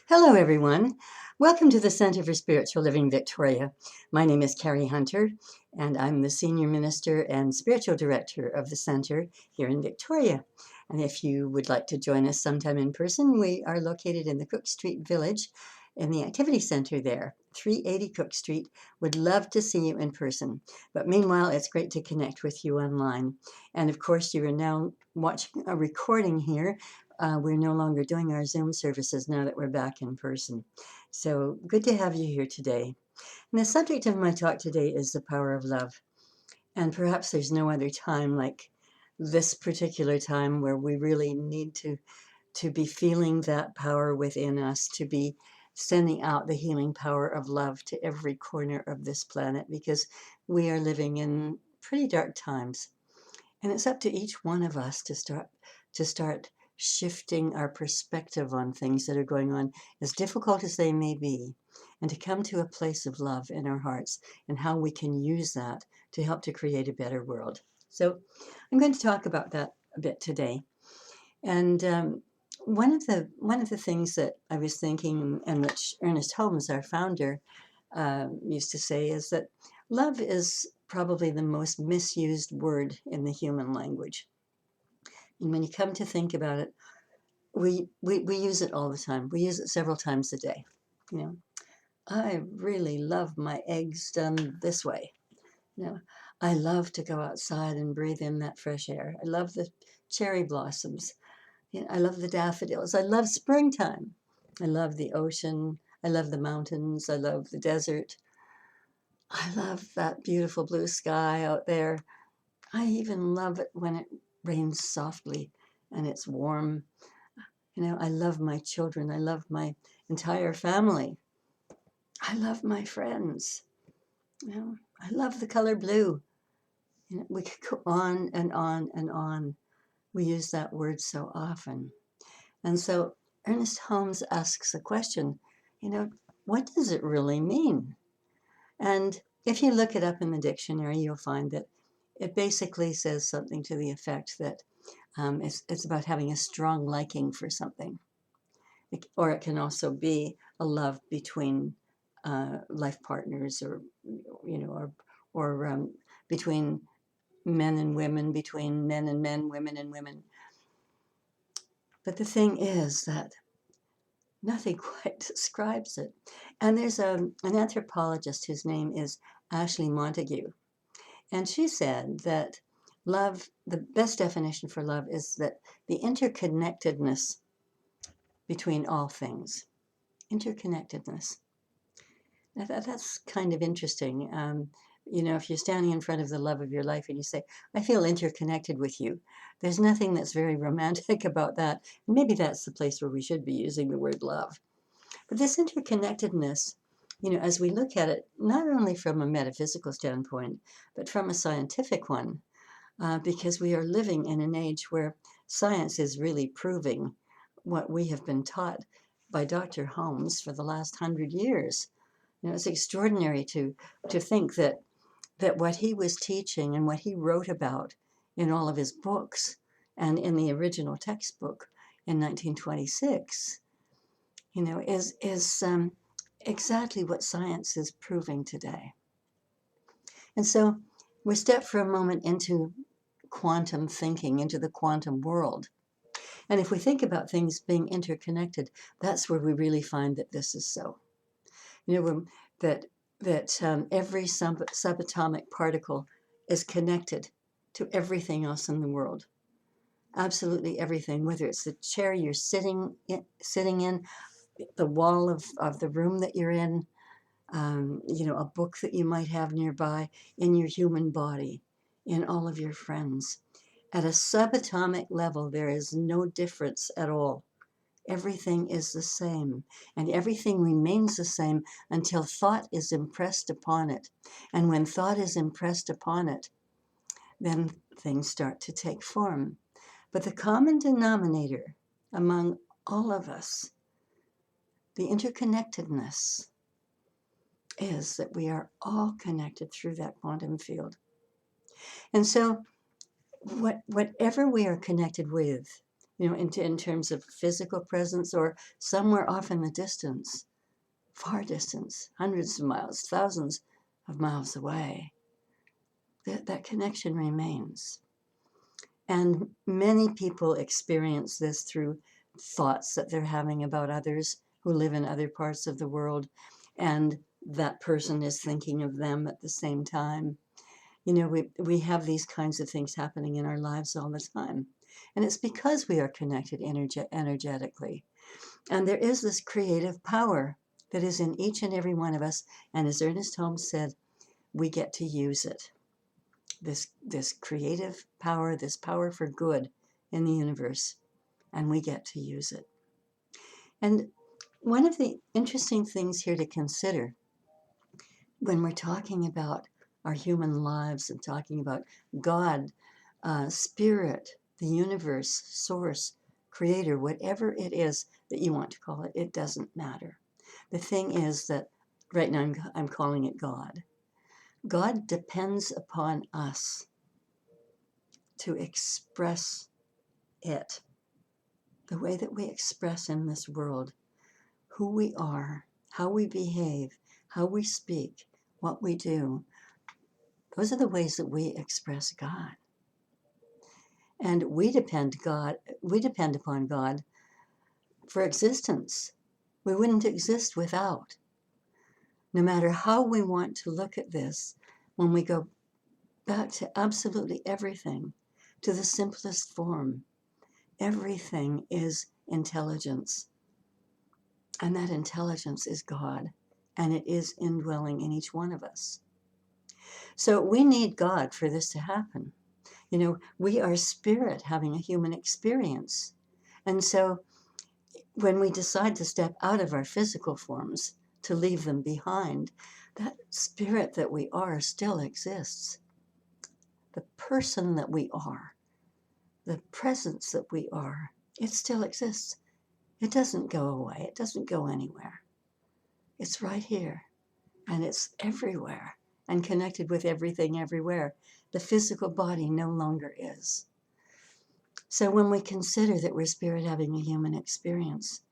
Hello, everyone. Welcome to the Center for Spiritual Living Victoria. My name is Carrie Hunter, and I'm the Senior Minister and Spiritual Director of the Center here in Victoria. And if you would like to join us sometime in person, we are located in the Cook Street Village in the Activity Center there, 380 Cook Street. Would love to see you in person. But meanwhile, it's great to connect with you online. And of course, you are now watching a recording here. We're no longer doing our Zoom services now that we're back in person. So good to have you here today. And the subject of my talk today is the power of love. And perhaps there's no other time like this particular time where we really need to be feeling that power within us, to be sending out the healing power of love to every corner of this planet, because we are living in pretty dark times. And it's up to each one of us to start shifting our perspective on things that are going on, as difficult as they may be, and to come to a place of love in our hearts and how we can use that to help to create a better world. So I'm going to talk about that a bit today. And one of the things that I was thinking, and which Ernest Holmes, our founder, used to say, is that love is probably the most misused word in the human language. And when you come to think about it, we use it all the time. We use it several times a day. You know, I really love my eggs done this way. You know, I love to go outside and breathe in that fresh air. I love the cherry blossoms. You know, I love the daffodils. I love springtime. I love the ocean. I love the mountains. I love the desert. I love that beautiful blue sky out there. I even love it when it rains softly and it's warm. You know, I love my children. I love my entire family. I love my friends. You know, I love the color blue. You know, we could go on and on and on. We use that word so often. And so Ernest Holmes asks a question, you know, what does it really mean? And if you look it up in the dictionary, you'll find that it basically says something to the effect that it's about having a strong liking for something. Or it can also be a love between life partners, or between men and women, between men and men, women and women. But the thing is that nothing quite describes it. And there's an anthropologist whose name is Ashley Montague. And she said that love, the best definition for love is that the interconnectedness between all things. Interconnectedness. Now that's kind of interesting. You know, if you're standing in front of the love of your life and you say, I feel interconnected with you, there's nothing that's very romantic about that. Maybe that's the place where we should be using the word love. But this interconnectedness, you know, as we look at it, not only from a metaphysical standpoint, but from a scientific one, because we are living in an age where science is really proving what we have been taught by Dr. Holmes for the last 100 years. You know, it's extraordinary to think that what he was teaching and what he wrote about in all of his books and in the original textbook in 1926, you know, is exactly what science is proving today. And so we step for a moment into quantum thinking, into the quantum world. And if we think about things being interconnected, that's where we really find that this is so. You know, that every subatomic particle is connected to everything else in the world. Absolutely everything, whether it's the chair you're sitting in, the wall of the room that you're in, you know, a book that you might have nearby, in your human body, in all of your friends. At a subatomic level, there is no difference at all. Everything is the same, and everything remains the same until thought is impressed upon it. And when thought is impressed upon it, then things start to take form. But the common denominator among all of us, the interconnectedness, is that we are all connected through that quantum field. And so whatever we are connected with, in terms of physical presence, or somewhere off in the distance, far distance, hundreds of miles, thousands of miles away, that connection remains. And many people experience this through thoughts that they're having about others who live in other parts of the world, and that person is thinking of them at the same time. We have these kinds of things happening in our lives all the time. And it's because we are connected energetically. And there is this creative power that is in each and every one of us. And as Ernest Holmes said, we get to use it. This creative power, this power for good in the universe, and we get to use it. And one of the interesting things here to consider when we're talking about our human lives and talking about God, spirit, the universe, source, creator, whatever it is that you want to call it, it doesn't matter. The thing is that right now I'm calling it God. God depends upon us to express it, the way that we express in this world, who we are, how we behave, how we speak, what we do. Those are the ways that we express God. And we depend upon God for existence. We wouldn't exist without. No matter how we want to look at this, when we go back to absolutely everything, to the simplest form, everything is intelligence. And that intelligence is God, and it is indwelling in each one of us. So we need God for this to happen. We are spirit having a human experience. And so when we decide to step out of our physical forms, to leave them behind, that spirit that we are still exists. The person that we are, the presence that we are, it still exists. It doesn't go away. It doesn't go anywhere. It's right here, and it's everywhere and connected with everything everywhere. The physical body no longer is. So when we consider that we're spirit having a human experience,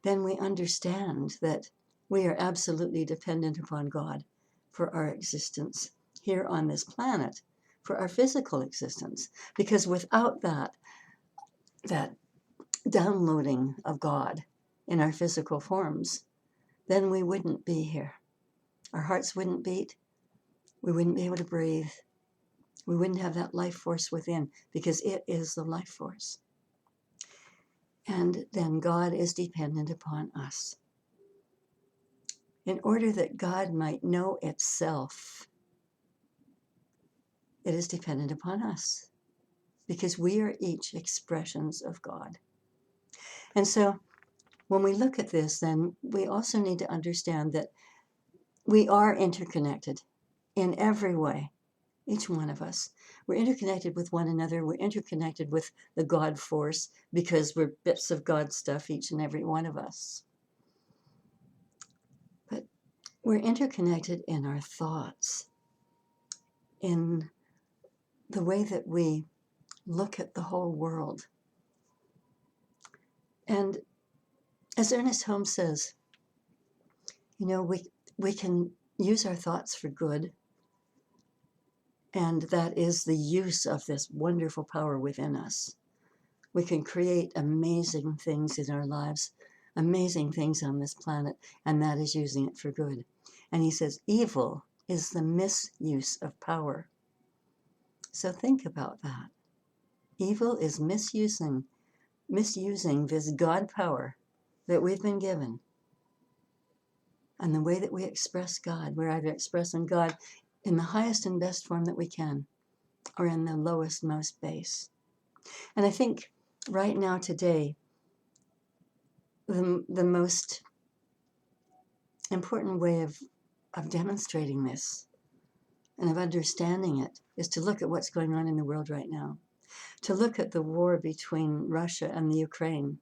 then we understand that we are absolutely dependent upon God for our existence here on this planet, for our physical existence. Because without that downloading of God in our physical forms, then we wouldn't be here. Our hearts wouldn't beat. We wouldn't be able to breathe. We wouldn't have that life force within, because it is the life force. And then God is dependent upon us. In order that God might know itself, it is dependent upon us, because we are each expressions of God. And so when we look at this, then we also need to understand that we are interconnected in every way, each one of us. We're interconnected with one another. We're interconnected with the God force, because we're bits of God stuff, each and every one of us. But we're interconnected in our thoughts, in the way that we look at the whole world. And as Ernest Holmes says, we can use our thoughts for good, and that is the use of this wonderful power within us. We can create amazing things in our lives, amazing things on this planet, and that is using it for good. And he says, evil is the misuse of power. So think about that. Evil is misusing this God power that we've been given. And the way that we express God, we're either expressing God in the highest and best form that we can, or in the lowest, most base. And I think right now, today, the most important way of demonstrating this and of understanding it is to look at what's going on in the world right now, to look at the war between Russia and the Ukraine,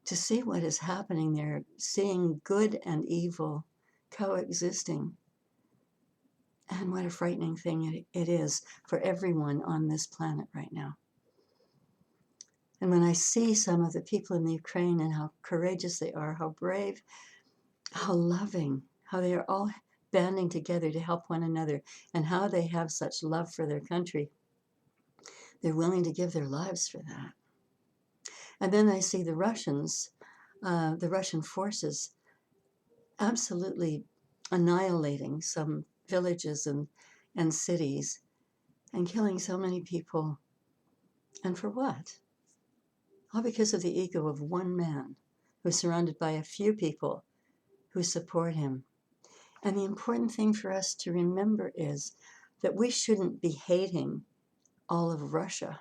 to see what is happening there, seeing good and evil coexisting. And what a frightening thing it is for everyone on this planet right now. And when I see some of the people in the Ukraine and how courageous they are, how brave, how loving, how they are all banding together to help one another, and how they have such love for their country, they're willing to give their lives for that. And then I see the Russian forces absolutely annihilating some villages and cities and killing so many people. And for what? All because of the ego of one man who's surrounded by a few people who support him. And the important thing for us to remember is that we shouldn't be hating all of Russia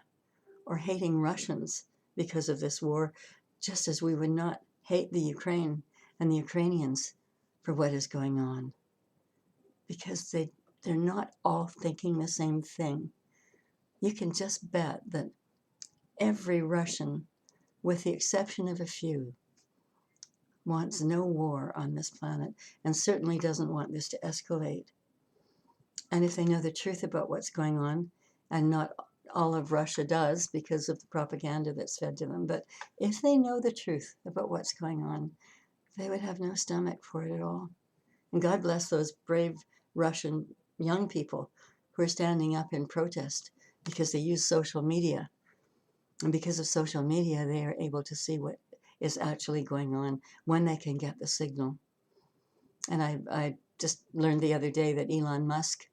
or hating Russians because of this war, just as we would not hate the Ukraine and the Ukrainians for what is going on, because they're not all thinking the same thing. You can just bet that every Russian, with the exception of a few, wants no war on this planet and certainly doesn't want this to escalate. And if they know the truth about what's going on, and not all of Russia does because of the propaganda that's fed to them, but if they know the truth about what's going on, they would have no stomach for it at all. And God bless those brave Russian young people who are standing up in protest because they use social media. And because of social media, they are able to see what is actually going on when they can get the signal. And I just learned the other day that Elon Musk,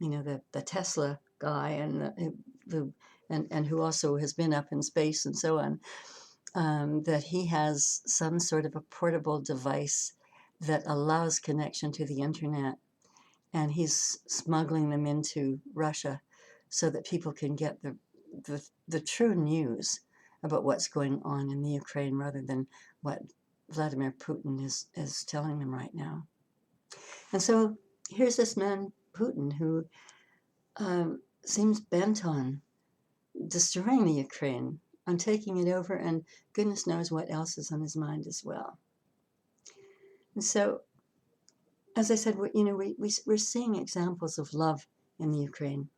the Tesla guy, and who also has been up in space and so on, that he has some sort of a portable device that allows connection to the internet, and he's smuggling them into Russia so that people can get the true news about what's going on in the Ukraine rather than what Vladimir Putin is telling them right now. And so here's this man, Putin, who seems bent on destroying the Ukraine, on taking it over, and goodness knows what else is on his mind as well. And so, as I said, we're seeing examples of love in the Ukraine.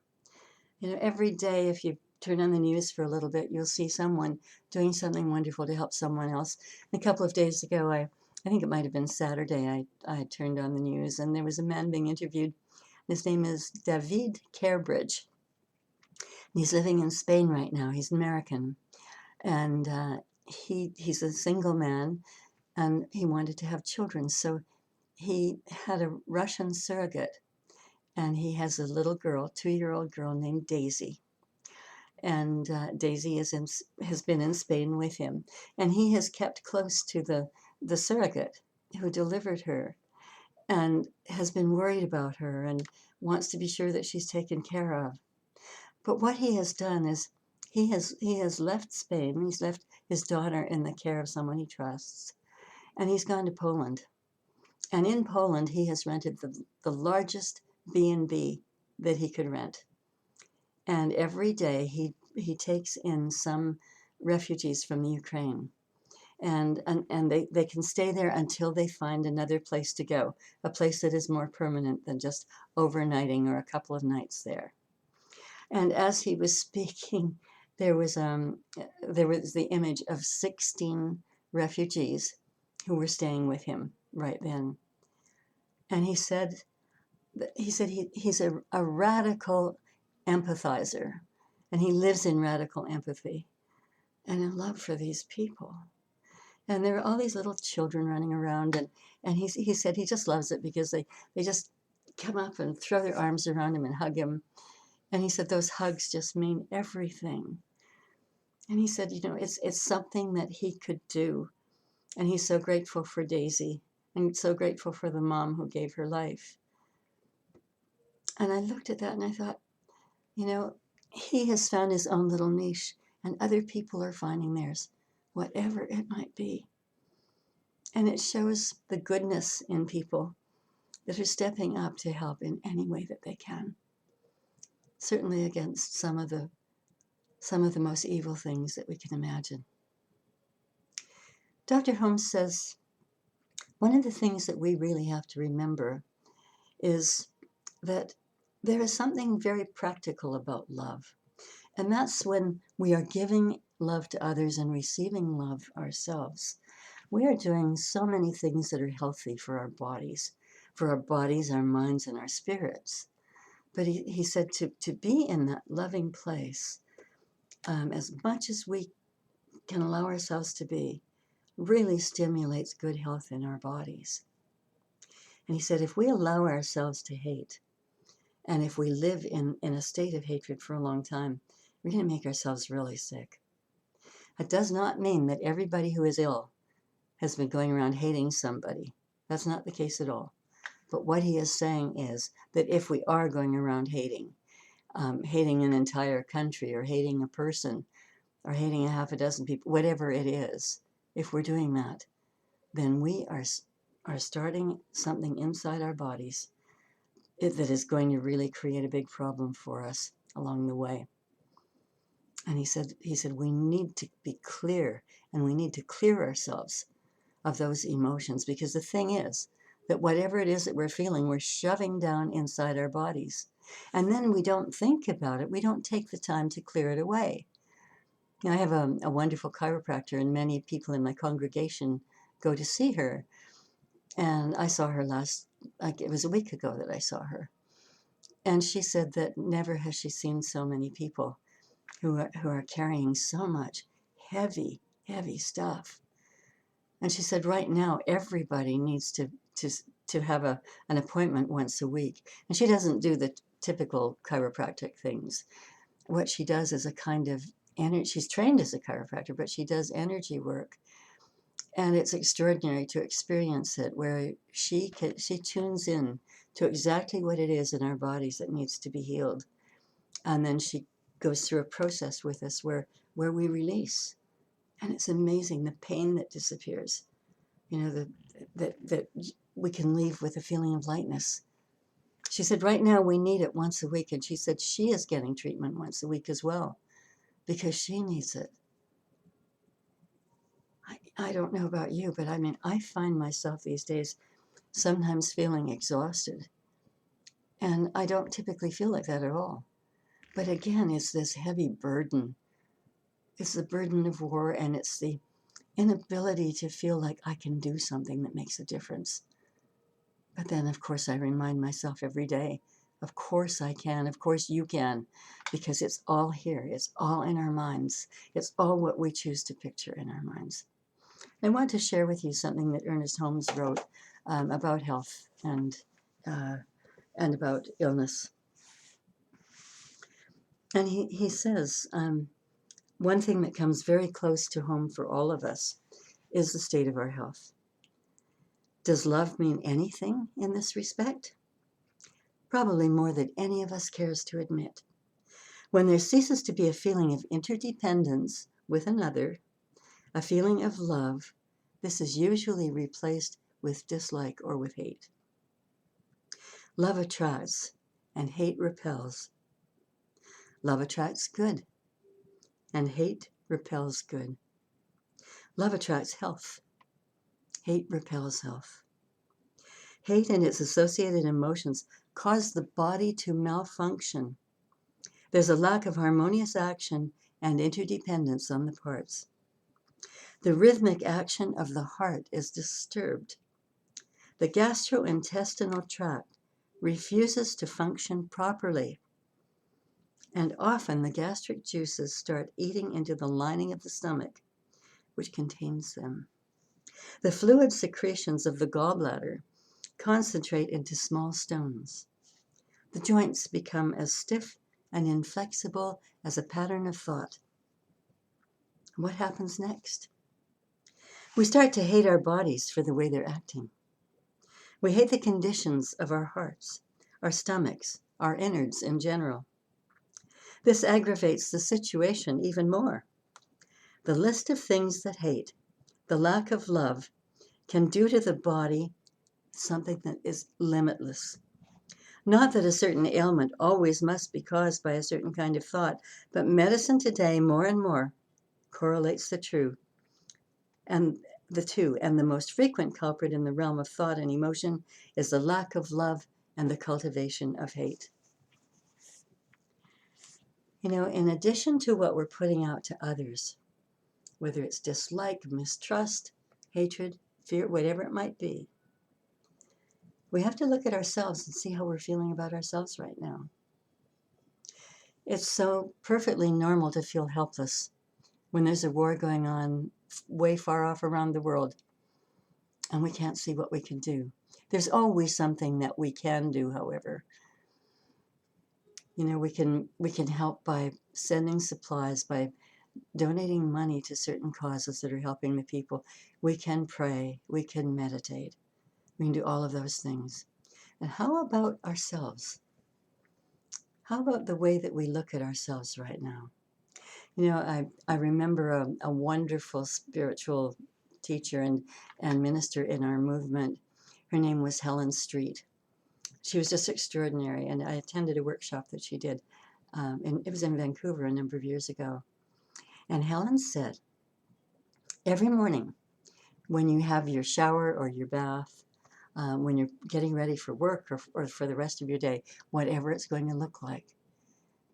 Every day, if you turn on the news for a little bit, you'll see someone doing something wonderful to help someone else. And a couple of days ago, I think it might have been Saturday, I turned on the news, and there was a man being interviewed. His name is David Carbridge. He's living in Spain right now. He's American. And he's a single man, and he wanted to have children. So he had a Russian surrogate, and he has a little girl, 2-year-old girl named Daisy. And Daisy has been in Spain with him. And he has kept close to the surrogate who delivered her and has been worried about her and wants to be sure that she's taken care of. But what he has done is he has left Spain. He's left his daughter in the care of someone he trusts, and he's gone to Poland. And in Poland, he has rented the largest B&B that he could rent. And every day he takes in some refugees from the Ukraine. And they can stay there until they find another place to go, a place that is more permanent than just overnighting or a couple of nights there. And as he was speaking, there was the image of 16 refugees who were staying with him right then. And he said he's a radical empathizer, and he lives in radical empathy and in love for these people. And there are all these little children running around, and he said he just loves it because they just come up and throw their arms around him and hug him. And he said those hugs just mean everything. And he said, it's something that he could do. And he's so grateful for Daisy and so grateful for the mom who gave her life. And I looked at that and I thought, he has found his own little niche, and other people are finding theirs, whatever it might be. And it shows the goodness in people that are stepping up to help in any way that they can. Certainly against some of the most evil things that we can imagine. Dr. Holmes says, one of the things that we really have to remember is that there is something very practical about love. And that's when we are giving love to others and receiving love ourselves, we are doing so many things that are healthy for our bodies, our minds, and our spirits. But he said to be in that loving place, as much as we can allow ourselves to be, really stimulates good health in our bodies. And he said, if we allow ourselves to hate, and if we live in a state of hatred for a long time, we're going to make ourselves really sick. It does not mean that everybody who is ill has been going around hating somebody. That's not the case at all. But what he is saying is that if we are going around hating an entire country, or hating a person, or hating a half a dozen people, whatever it is, if we're doing that, then we are starting something inside our bodies that is going to really create a big problem for us along the way. And he said we need to be clear, and we need to clear ourselves of those emotions, because the thing is that whatever it is that we're feeling, we're shoving down inside our bodies. And then we don't think about it. We don't take the time to clear it away. I have a wonderful chiropractor, and many people in my congregation go to see her. And I saw her it was a week ago that I saw her. And she said that never has she seen so many people who are carrying so much heavy, heavy stuff. And she said, right now, everybody needs to have an appointment once a week. And she doesn't do the typical chiropractic things. What she does is a kind of energy. She's trained as a chiropractor, but she does energy work. And it's extraordinary to experience it, where she tunes in to exactly what it is in our bodies that needs to be healed. And then she goes through a process with us where we release. And it's amazing, the pain that disappears. That we can leave with a feeling of lightness. She said, right now we need it once a week. And she said she is getting treatment once a week as well, because she needs it. I don't know about you, but I find myself these days sometimes feeling exhausted. And I don't typically feel like that at all. But again, it's this heavy burden. It's the burden of war, and it's the inability to feel like I can do something that makes a difference. But then, of course, I remind myself every day, of course I can, of course you can, because it's all here. It's all in our minds. It's all what we choose to picture in our minds. I want to share with you something that Ernest Holmes wrote about health and about illness. And he says, one thing that comes very close to home for all of us is the state of our health. Does love mean anything in this respect? Probably more than any of us cares to admit. When there ceases to be a feeling of interdependence with another, a feeling of love, this is usually replaced with dislike or with hate. Love attracts and hate repels. Love attracts good and hate repels good. Love attracts health. Hate repels health. Hate and its associated emotions cause the body to malfunction. There's a lack of harmonious action and interdependence on the parts. The rhythmic action of the heart is disturbed. The gastrointestinal tract refuses to function properly. And often the gastric juices start eating into the lining of the stomach, which contains them. The fluid secretions of the gallbladder concentrate into small stones. The joints become as stiff and inflexible as a pattern of thought. What happens next? We start to hate our bodies for the way they're acting. We hate the conditions of our hearts, our stomachs, our innards in general. This aggravates the situation even more. The list of things that hate, the lack of love, can do to the body something that is limitless. Not that a certain ailment always must be caused by a certain kind of thought, but medicine today more and more correlates the two. And the most frequent culprit in the realm of thought and emotion is the lack of love and the cultivation of hate. In addition to what we're putting out to others, whether it's dislike, mistrust, hatred, fear, whatever it might be. We have to look at ourselves and see how we're feeling about ourselves right now. It's so perfectly normal to feel helpless when there's a war going on way far off around the world and we can't see what we can do. There's always something that we can do, however. You know, we can help by sending supplies, by donating money to certain causes that are helping the people. We can pray, we can meditate, we can do all of those things. And how about ourselves? How about the way that we look at ourselves right now? You know, I remember a wonderful spiritual teacher and minister in our movement. Her name was Helen Street. She was just extraordinary, and I attended a workshop that she did, and it was in Vancouver a number of years ago. And Helen said, every morning when you have your shower or your bath, when you're getting ready for work or for the rest of your day, whatever it's going to look like,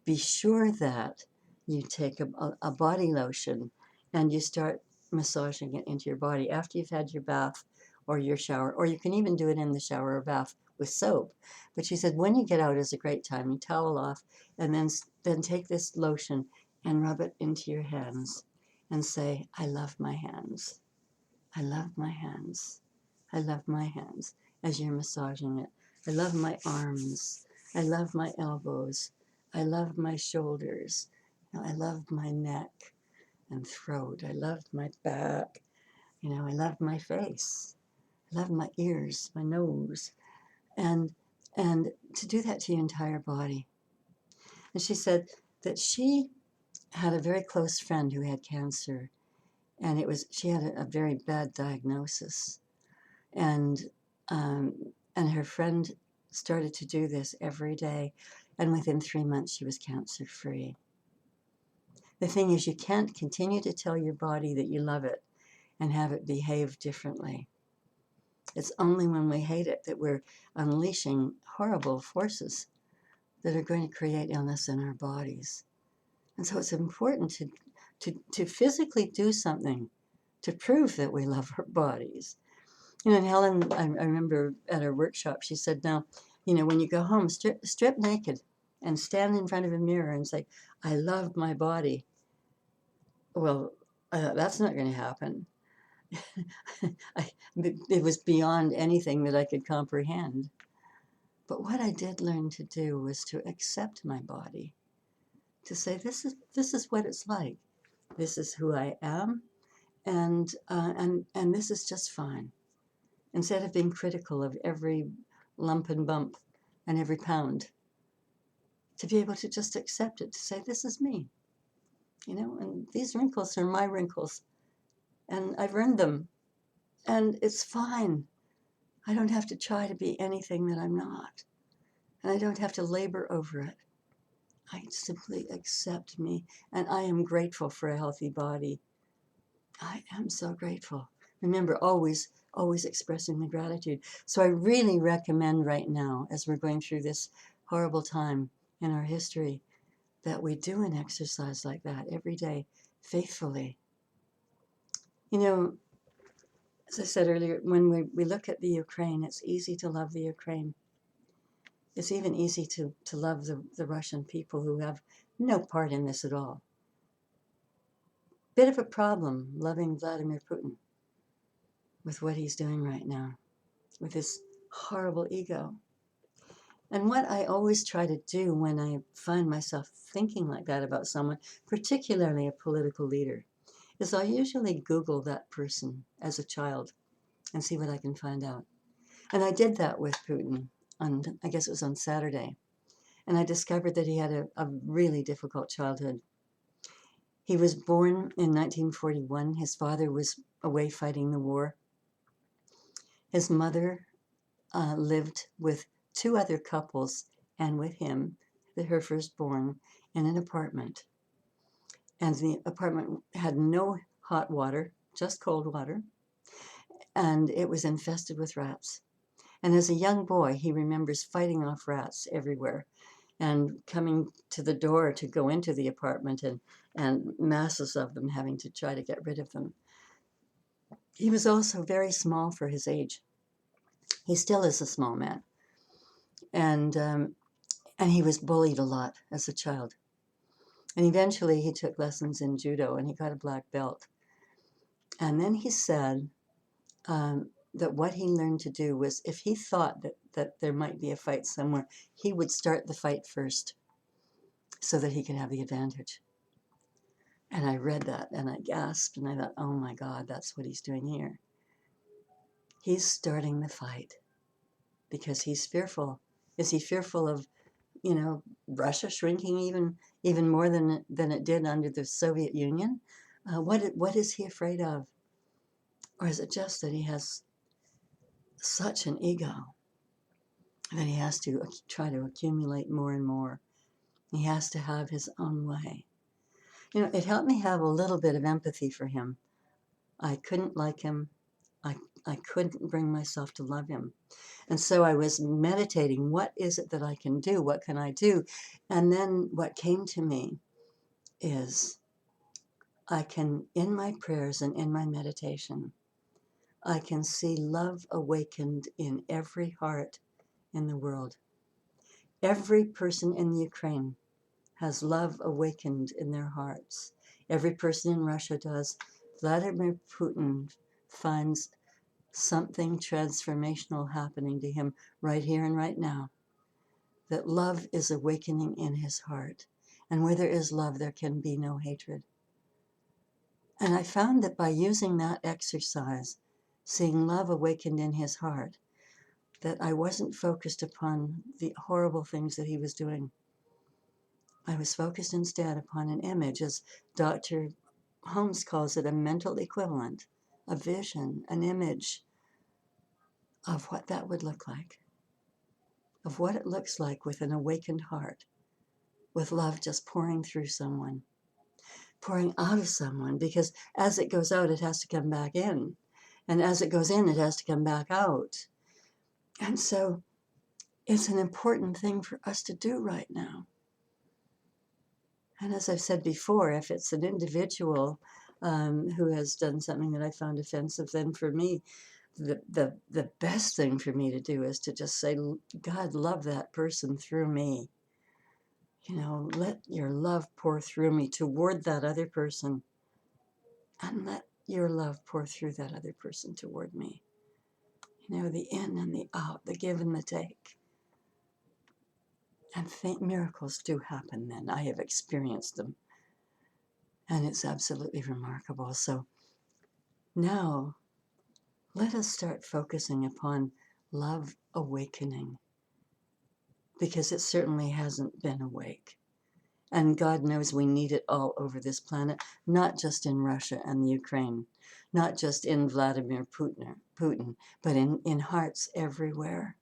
be sure that you take a body lotion and you start massaging it into your body after you've had your bath or your shower, or you can even do it in the shower or bath with soap. But she said when you get out is a great time. You towel off and then take this lotion and rub it into your hands and say, I love my hands. I love my hands. I love my hands as you're massaging it. I love my arms. I love my elbows. I love my shoulders. I love my neck and throat. I love my back. I love my face. I love my ears, my nose. And to do that to your entire body. And she said that she had a very close friend who had cancer, and she had a very bad diagnosis. And her friend started to do this every day, and within 3 months she was cancer free. The thing is, you can't continue to tell your body that you love it and have it behave differently. It's only when we hate it that we're unleashing horrible forces that are going to create illness in our bodies. And so it's important to physically do something to prove that we love our bodies. And Helen, I remember at our workshop, she said, now, when you go home, strip naked and stand in front of a mirror and say, I love my body. Well, that's not going to happen. It was beyond anything that I could comprehend. But what I did learn to do was to accept my body, to say, this is what it's like. This is who I am, and this is just fine. Instead of being critical of every lump and bump and every pound, to be able to just accept it, to say, this is me, and these wrinkles are my wrinkles, and I've earned them, and it's fine. I don't have to try to be anything that I'm not, and I don't have to labor over it. I simply accept me, and I am grateful for a healthy body. I am so grateful. Remember, always expressing the gratitude. So I really recommend right now, as we're going through this horrible time in our history, that we do an exercise like that every day, faithfully. As I said earlier, when we look at the Ukraine, it's easy to love the Ukraine. It's even easy to love the Russian people who have no part in this at all. Bit of a problem loving Vladimir Putin with what he's doing right now, with his horrible ego. And what I always try to do when I find myself thinking like that about someone, particularly a political leader, is I'll usually Google that person as a child and see what I can find out. And I did that with Putin I guess it was on Saturday. And I discovered that he had a really difficult childhood. He was born in 1941. His father was away fighting the war. His mother lived with 2 other couples and with him, her firstborn, in an apartment. And the apartment had no hot water, just cold water, and it was infested with rats. And as a young boy, he remembers fighting off rats everywhere. and coming to the door to go into the apartment, and masses of them having to try to get rid of them. He was also very small for his age. He still is a small man. And he was bullied a lot as a child. And eventually he took lessons in judo and he got a black belt. And then he said that what he learned to do was, if he thought that there might be a fight somewhere, he would start the fight first so that he could have the advantage. And I read that and I gasped and I thought, oh my God, that's what he's doing here. He's starting the fight because he's fearful. Is he fearful of, Russia shrinking even more than it did under the Soviet Union? What is he afraid of? Or is it just that he has such an ego that he has to try to accumulate more and more? He has to have his own way. It helped me have a little bit of empathy for him. I couldn't like him. I couldn't bring myself to love him. And so I was meditating, what is it that I can do? What can I do? And then what came to me is I can, in my prayers and in my meditation, I can see love awakened in every heart in the world. Every person in the Ukraine has love awakened in their hearts. Every person in Russia does. Vladimir Putin finds something transformational happening to him right here and right now. That love is awakening in his heart. And where there is love, there can be no hatred. And I found that by using that exercise, seeing love awakened in his heart, that I wasn't focused upon the horrible things that he was doing. I was focused instead upon an image, as Dr. Holmes calls it, a mental equivalent, a vision, an image of what that would look like, of what it looks like with an awakened heart, with love just pouring through someone, pouring out of someone, because as it goes out, it has to come back in. And as it goes in, it has to come back out. And so it's an important thing for us to do right now. And as I've said before, if it's an individual who has done something that I found offensive, then for me, the best thing for me to do is to just say, God, love that person through me. Let your love pour through me toward that other person. And let your love pour through that other person toward me. The in and the out, the give and the take. And miracles do happen then. I have experienced them. And it's absolutely remarkable. So now, let us start focusing upon love awakening. Because it certainly hasn't been awake. And God knows we need it all over this planet, not just in Russia and the Ukraine, not just in Vladimir Putin, but in hearts everywhere.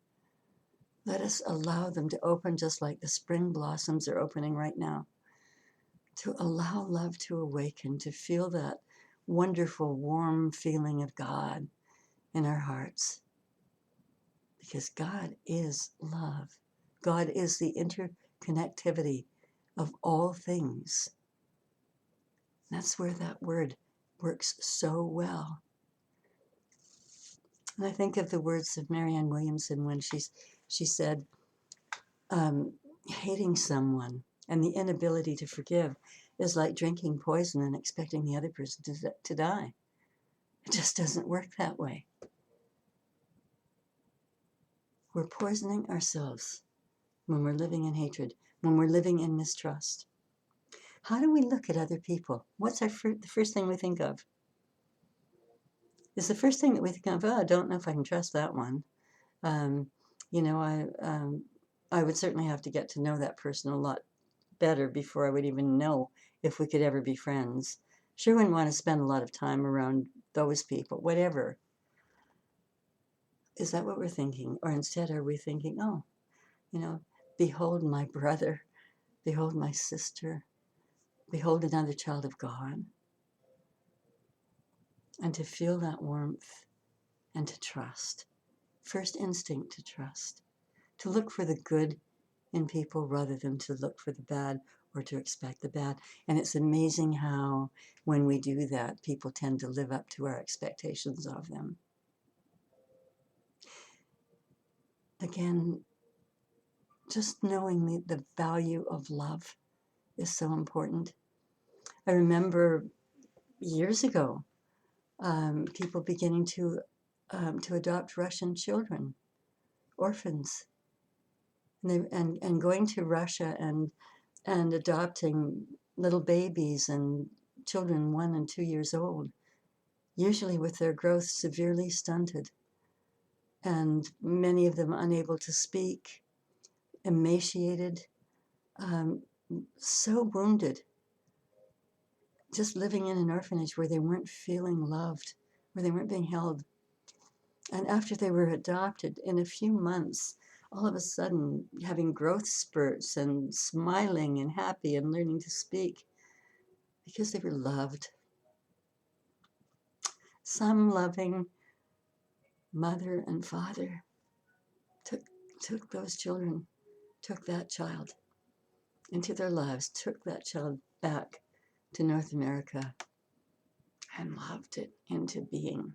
Let us allow them to open just like the spring blossoms are opening right now, to allow love to awaken, to feel that wonderful, warm feeling of God in our hearts. Because God is love. God is the interconnectivity of all things. That's where that word works so well. And I think of the words of Marianne Williamson when she said, hating someone and the inability to forgive is like drinking poison and expecting the other person to die. It just doesn't work that way. We're poisoning ourselves when we're living in hatred, when we're living in mistrust. How do we look at other people? What's the first thing we think of? Is the first thing that we think of, I don't know if I can trust that one. I would certainly have to get to know that person a lot better before I would even know if we could ever be friends. Sure wouldn't want to spend a lot of time around those people, whatever. Is that what we're thinking? Or instead are we thinking, behold my brother, behold my sister, behold another child of God. And to feel that warmth and to trust. First instinct to trust. To look for the good in people rather than to look for the bad or to expect the bad. And it's amazing how when we do that, people tend to live up to our expectations of them. Again, just knowing the value of love is so important. I remember years ago, people beginning to adopt Russian children, orphans, and going to Russia and adopting little babies and children 1 and 2 years old, usually with their growth severely stunted, and many of them unable to speak, emaciated, um, so wounded, just living in an orphanage where they weren't feeling loved, where they weren't being held. And after they were adopted, in a few months, all of a sudden having growth spurts and smiling and happy and learning to speak because they were loved. Some loving mother and father took those children, took that child into their lives, took that child back to North America and loved it into being.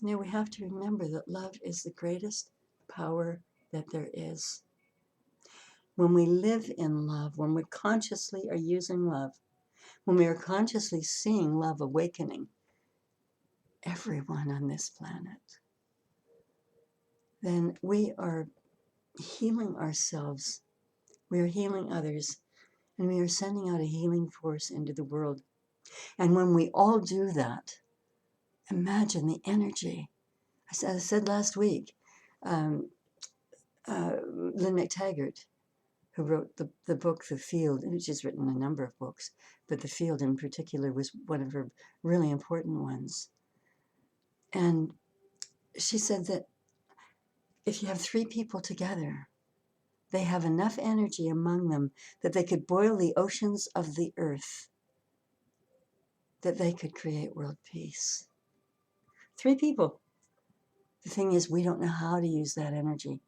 You know, we have to remember that love is the greatest power that there is. When we live in love, when we consciously are using love, when we are consciously seeing love awakening everyone on this planet, then we are healing ourselves, we are healing others, and we are sending out a healing force into the world. And when we all do that, imagine the energy. I said last week, Lynn McTaggart, who wrote the book, The Field, and she's written a number of books, but The Field in particular was one of her really important ones. And she said that if you have 3 people together, they have enough energy among them that they could boil the oceans of the earth, that they could create world peace. 3 people. The thing is, we don't know how to use that energy.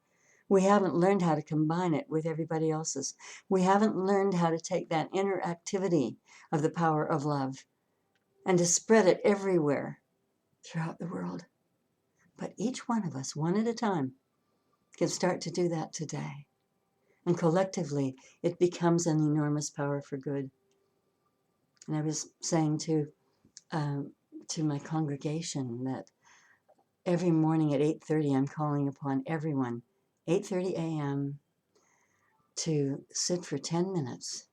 We haven't learned how to combine it with everybody else's. We haven't learned how to take that inner activity of the power of love and to spread it everywhere throughout the world. But each one of us, one at a time, can start to do that today. And collectively, it becomes an enormous power for good. And I was saying to my congregation that every morning at 8:30, I'm calling upon everyone, 8:30 a.m., to sit for 10 minutes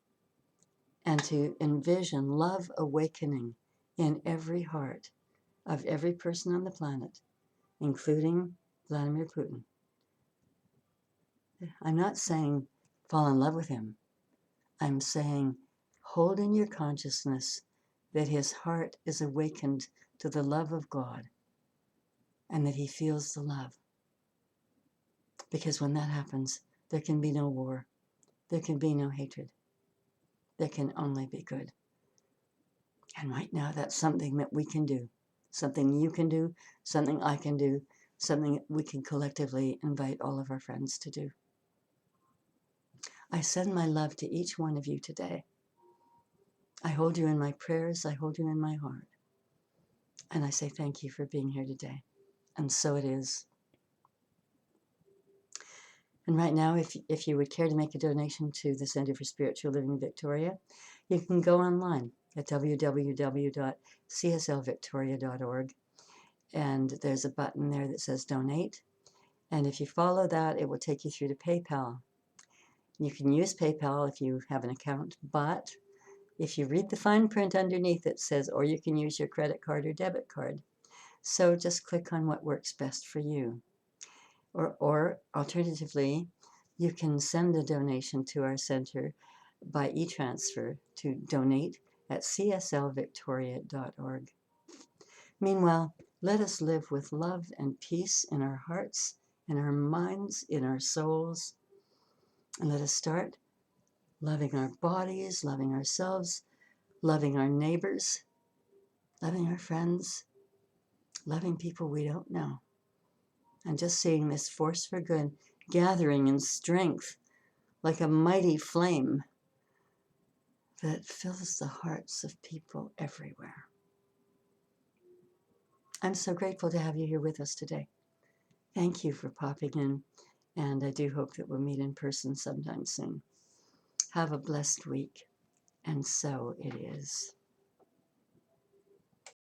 and to envision love awakening in every heart of every person on the planet, including Vladimir Putin. I'm not saying fall in love with him. I'm saying hold in your consciousness that his heart is awakened to the love of God and that he feels the love. Because when that happens, there can be no war. There can be no hatred. There can only be good. And right now, that's something that we can do. Something you can do, something I can do, something we can collectively invite all of our friends to do. I send my love to each one of you today. I hold you in my prayers. I hold you in my heart. And I say thank you for being here today. And so it is. And right now, if you would care to make a donation to the Center for Spiritual Living Victoria, you can go online at www.cslvictoria.org. And there's a button there that says donate. And if you follow that, it will take you through to PayPal. You can use PayPal if you have an account, but if you read the fine print underneath, it says, or you can use your credit card or debit card. So just click on what works best for you. Or alternatively, you can send a donation to our center by e-transfer to donate@cslvictoria.org. Meanwhile, let us live with love and peace in our hearts, in our minds, in our souls. And let us start loving our bodies, loving ourselves, loving our neighbors, loving our friends, loving people we don't know. And just seeing this force for good gathering in strength like a mighty flame that fills the hearts of people everywhere. I'm so grateful to have you here with us today. Thank you for popping in, and I do hope that we'll meet in person sometime soon. Have a blessed week, and so it is.